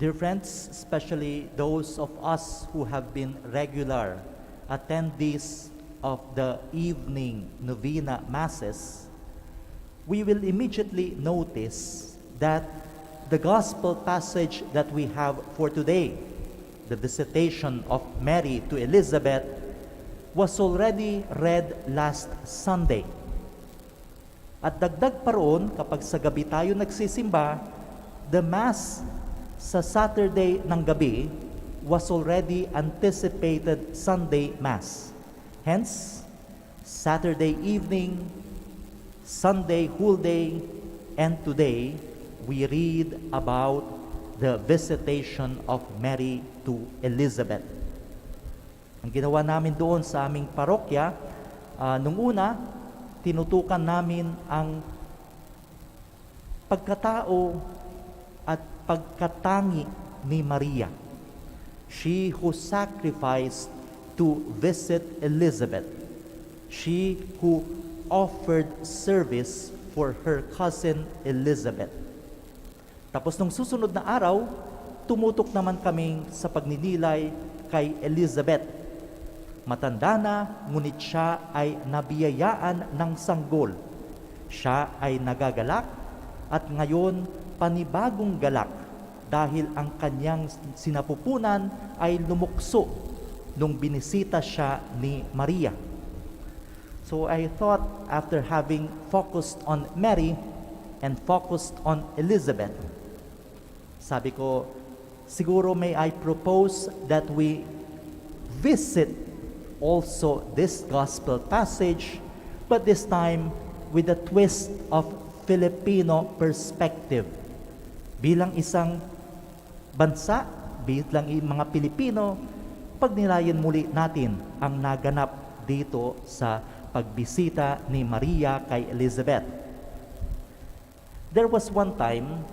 Dear friends, especially those of us who have been regular attendees of the evening novena masses, we will immediately notice that the gospel passage that we have for today, the visitation of Mary to Elizabeth, was already read last Sunday. At dagdag pa roon, kapag sa gabi tayo nagsisimba, the Mass sa Saturday ng gabi was already anticipated Sunday Mass. Hence, Saturday evening, Sunday whole day, and today, we read about the visitation of Mary to Elizabeth. Ang ginawa namin doon sa aming parokya, nung una, tinutukan namin ang pagkatao at pagkatangi ni Maria. She who sacrificed to visit Elizabeth. She who offered service for her cousin Elizabeth. Tapos nung susunod na araw, tumutok naman kaming sa pagninilay kay Elizabeth. Matanda na, ngunit siya ay nabiyayaan ng sanggol. Siya ay nagagalak at ngayon panibagong galak dahil ang kanyang sinapupunan ay lumukso nung binisita siya ni Maria. So I thought, after having focused on Mary and focused on Elizabeth, sabi ko, siguro may I propose that we visit also this gospel passage, but this time with a twist of Filipino perspective. Bilang isang bansa, bilang mga Pilipino, pagnilayan muli natin ang naganap dito sa pagbisita ni Maria kay Elizabeth. There was one time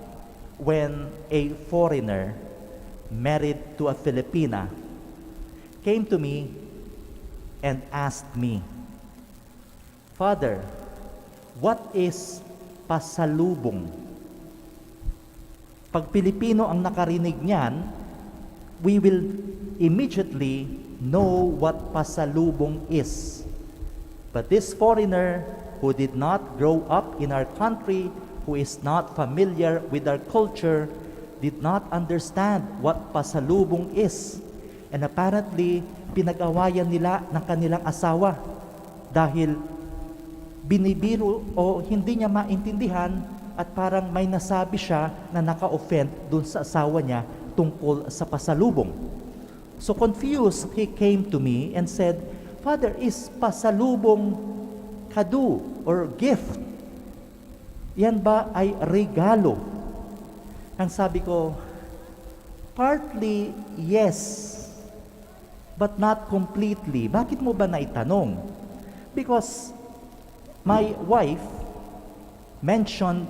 when a foreigner married to a Filipina came to me and asked me, "Father, what is pasalubong?" Pag Pilipino ang nakarinig niyan, we will immediately know what pasalubong is. But this foreigner who did not grow up in our country, who is not familiar with our culture, did not understand what pasalubong is. And apparently, pinag-awayan nila ng kanilang asawa dahil binibiro o hindi niya maintindihan at parang may nasabi siya na naka-offend dun sa asawa niya tungkol sa pasalubong. So confused, he came to me and said, "Father, is pasalubong kado or gift? Yan ba ay regalo?" Ang sabi ko, partly yes, but not completely. Bakit mo ba naitanong? Because my wife mentioned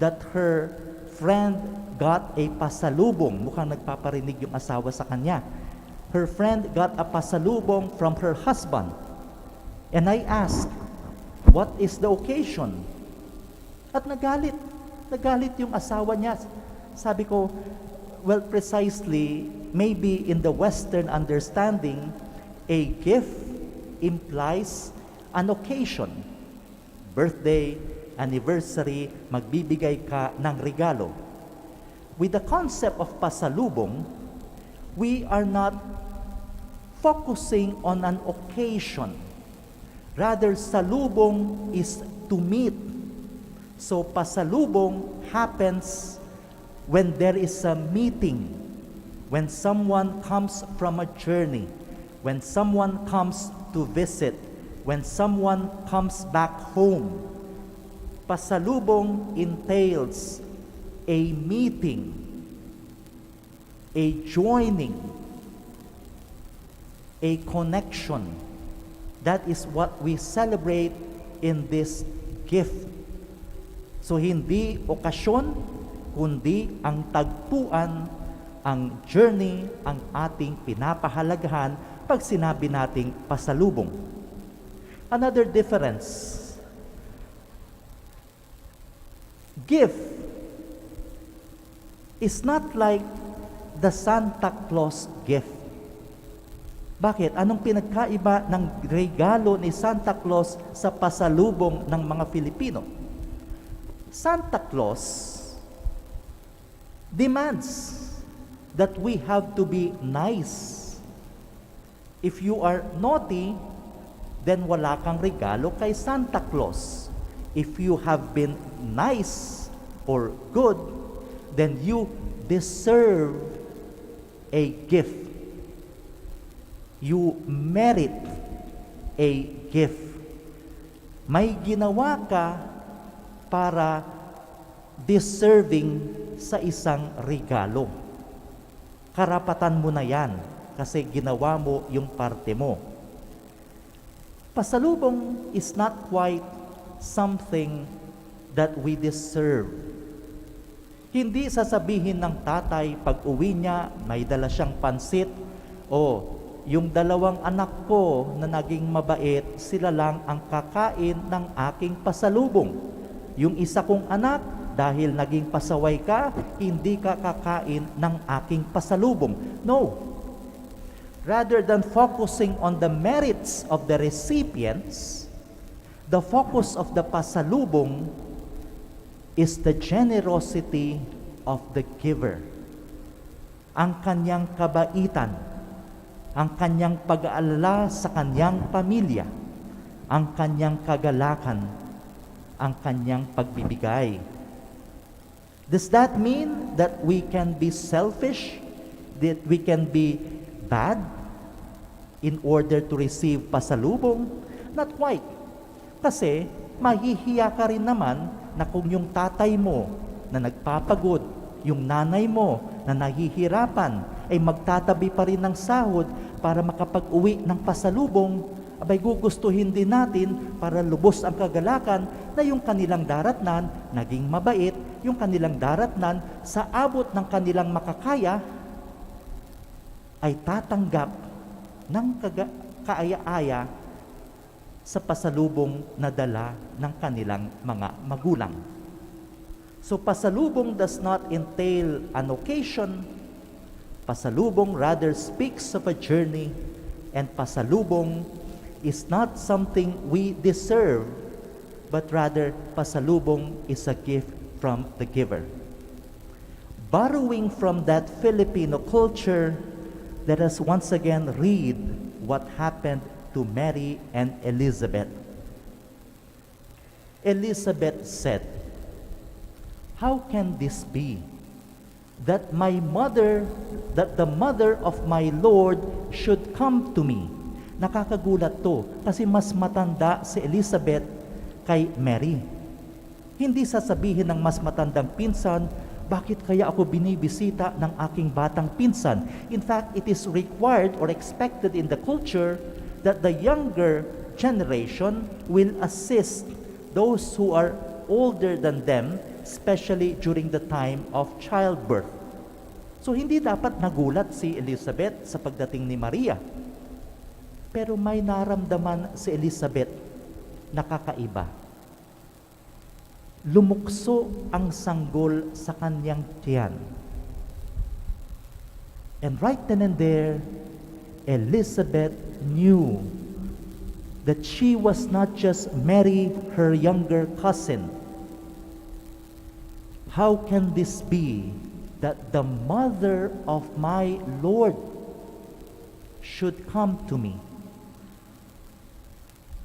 that her friend got a pasalubong. Mukhang nagpaparinig yung asawa sa kanya. Her friend got a pasalubong from her husband. And I asked, what is the occasion? At nagalit yung asawa niya. Sabi ko, well, precisely, maybe in the Western understanding, a gift implies an occasion. Birthday, anniversary, magbibigay ka ng regalo. With the concept of pasalubong, we are not focusing on an occasion. Rather, salubong is to meet. So, pasalubong happens when there is a meeting, when someone comes from a journey, when someone comes to visit, when someone comes back home. Pasalubong entails a meeting, a joining, a connection. That is what we celebrate in this gift. So hindi okasyon, kundi ang tagpuan, ang journey, ang ating pinapahalagahan pag sinabi nating pasalubong. Another difference, gift is not like the Santa Claus gift. Bakit? Anong pinagkaiba ng regalo ni Santa Claus sa pasalubong ng mga Filipino? Santa Claus demands that we have to be nice. If you are naughty, then wala kang regalo kay Santa Claus. If you have been nice or good, then you deserve a gift. You merit a gift. May ginawa ka para deserving sa isang regalo. Karapatan mo na yan kasi ginawa mo yung parte mo. Pasalubong is not quite something that we deserve. Hindi sasabihin ng tatay pag uwi niya, may dala siyang pansit, o yung dalawang anak ko na naging mabait, sila lang ang kakain ng aking pasalubong. Yung isa kong anak, dahil naging pasaway ka, hindi ka kakain ng aking pasalubong. No. Rather than focusing on the merits of the recipients, the focus of the pasalubong is the generosity of the giver. Ang kanyang kabaitan, ang kanyang pag-aalala sa kanyang pamilya, ang kanyang kagalakan, ang kanyang pagbibigay. Does that mean that we can be selfish? That we can be bad in order to receive pasalubong? Not quite. Kasi mahihiya ka rin naman na kung yung tatay mo na nagpapagod, yung nanay mo na nahihirapan, ay magtatabi pa rin ng sahod para makapag-uwi ng pasalubong, abay gugustuhin din natin para lubos ang kagalakan na yung kanilang daratnan naging mabait, yung kanilang daratnan sa abot ng kanilang makakaya ay tatanggap ng kaaya-aya sa pasalubong na dala ng kanilang mga magulang. So pasalubong does not entail an occasion. Pasalubong rather speaks of a journey, and pasalubong is not something we deserve, but rather pasalubong is a gift from the giver. Borrowing from that Filipino culture, let us once again read what happened to Mary and Elizabeth. Elizabeth said, "How can this be that the mother of my Lord should come to me?" Nakakagulat to kasi mas matanda si Elizabeth kay Mary. Hindi sasabihin ng mas matandang pinsan, bakit kaya ako binibisita ng aking batang pinsan? In fact, it is required or expected in the culture that the younger generation will assist those who are older than them, especially during the time of childbirth. So hindi dapat nagulat si Elizabeth sa pagdating ni Maria. Pero may naramdaman si Elizabeth na kakaiba. Lumukso ang sanggol sa kanyang tiyan. And right then and there, Elizabeth knew that she was not just Mary, her younger cousin. How can this be that the mother of my Lord should come to me?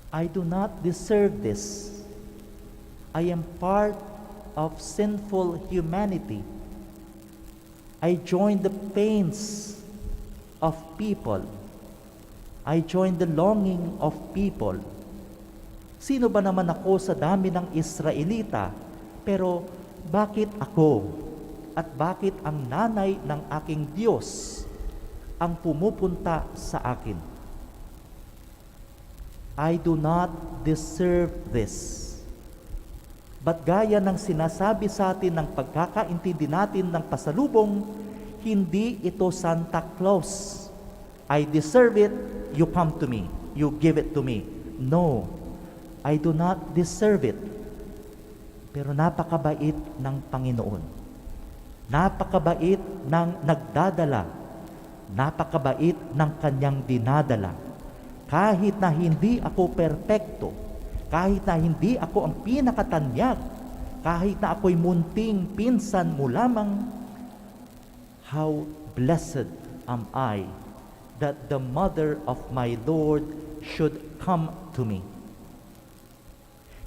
I do not deserve this. I am part of sinful humanity. I join the pains of people. I join the longing of people. Sino ba naman ako sa dami ng Israelita? Pero bakit ako at bakit ang nanay ng aking Diyos ang pumupunta sa akin? I do not deserve this. But gaya ng sinasabi sa atin ng pagkakaintindi natin ng pasalubong, hindi ito Santa Claus. I deserve it, you come to me, you give it to me. No, I do not deserve it. Pero napakabait ng Panginoon. Napakabait ng nagdadala. Napakabait ng kanyang dinadala. Kahit na hindi ako perpekto, kahit na hindi ako ang pinakatanyag, kahit na ako'y munting pinsan mo lamang, how blessed am I that the mother of my Lord should come to me.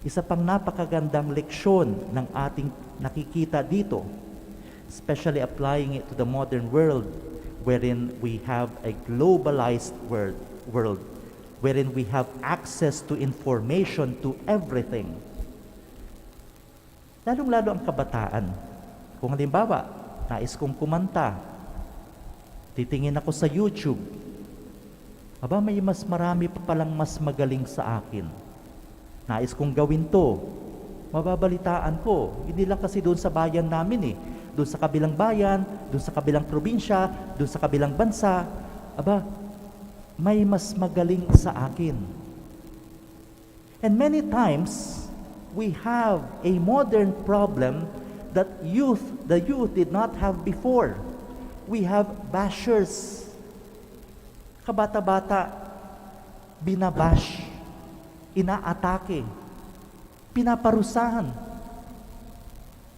Isa pang napakagandang leksyon ng ating nakikita dito, especially applying it to the modern world, wherein we have a globalized world, wherein we have access to information, to everything. Lalong-lalo ang kabataan. Kung halimbawa, nais kong kumanta, titingin ako sa YouTube, aba, may mas marami pa palang mas magaling sa akin. Nais kong gawin to, mababalitaan ko. Hindi lang kasi doon sa bayan namin doon sa kabilang bayan, doon sa kabilang probinsya, doon sa kabilang bansa, aba, may mas magaling sa akin. And many times, we have a modern problem that the youth did not have before. We have bashers. Kabata-bata, binabash, inaatake, pinaparusahan.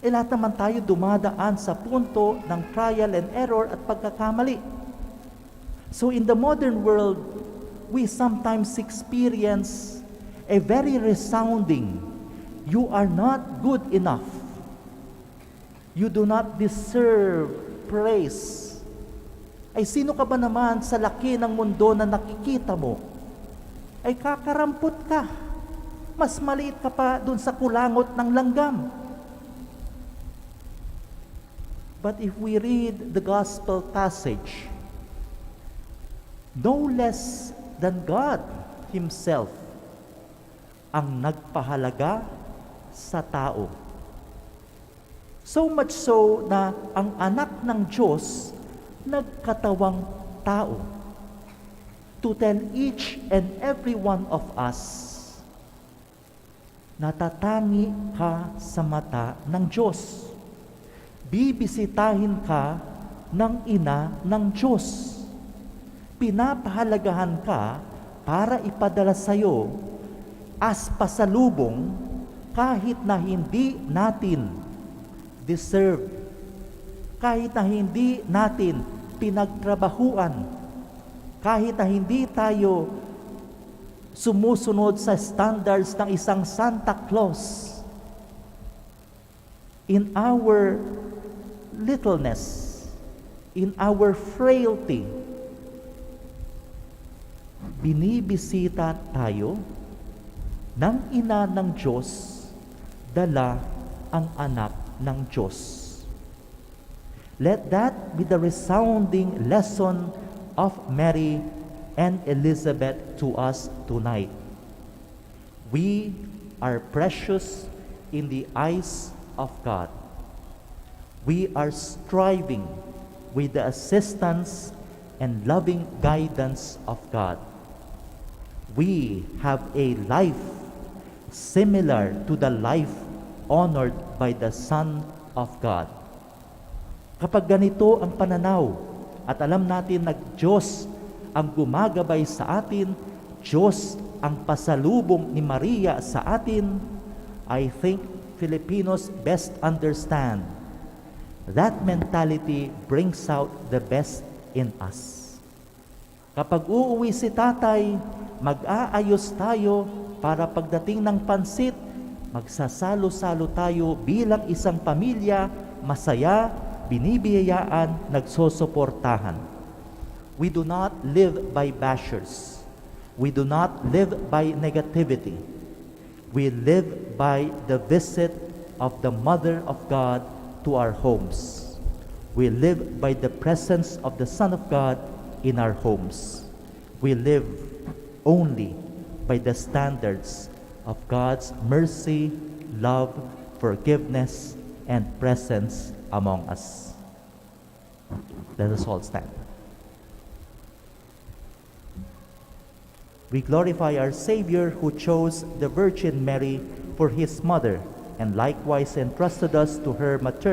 Lahat naman tayo dumadaan sa punto ng trial and error at pagkakamali. So in the modern world, we sometimes experience a very resounding, you are not good enough. You do not deserve praise. Ay sino ka ba naman sa laki ng mundo na nakikita mo? Ay kakarampot ka. Mas maliit ka pa dun sa kulangot ng langgam. But if we read the gospel passage, no less than God Himself ang nagpahalaga sa tao. So much so na ang anak ng Diyos nagkatawang tao to tell each and every one of us, natatangi ka sa mata ng Diyos. Bibisitahin ka ng ina ng Diyos. Pinapahalagahan ka para ipadala sa iyo as pasalubong kahit na hindi natin deserve, kahit na hindi natin pinagtrabahuan, kahit na hindi tayo sumusunod sa standards ng isang Santa Claus. In our littleness, in our frailty, binibisita tayo ng ina ng Diyos, dala ang anak ng Diyos. Let that be the resounding lesson of Mary and Elizabeth to us tonight. We are precious in the eyes of God. We are striving with the assistance and loving guidance of God. We have a life similar to the life honored by the Son of God. Kapag ganito ang pananaw at alam natin na Diyos ang gumagabay sa atin, Diyos ang pasalubong ni Maria sa atin, I think Filipinos best understand that mentality brings out the best in us. Kapag uuwi si tatay, mag-aayos tayo para pagdating ng pansit, magsasalo-salo tayo bilang isang pamilya, masaya, binibiyayaan, nagsosuportahan. We do not live by bashers. We do not live by negativity. We live by the visit of the Mother of God to our homes. We live by the presence of the Son of God in our homes. We live only by the standards of God's mercy, love, forgiveness, and presence among us. Let us all stand. We glorify our Savior who chose the Virgin Mary for His mother and likewise entrusted us to her maternity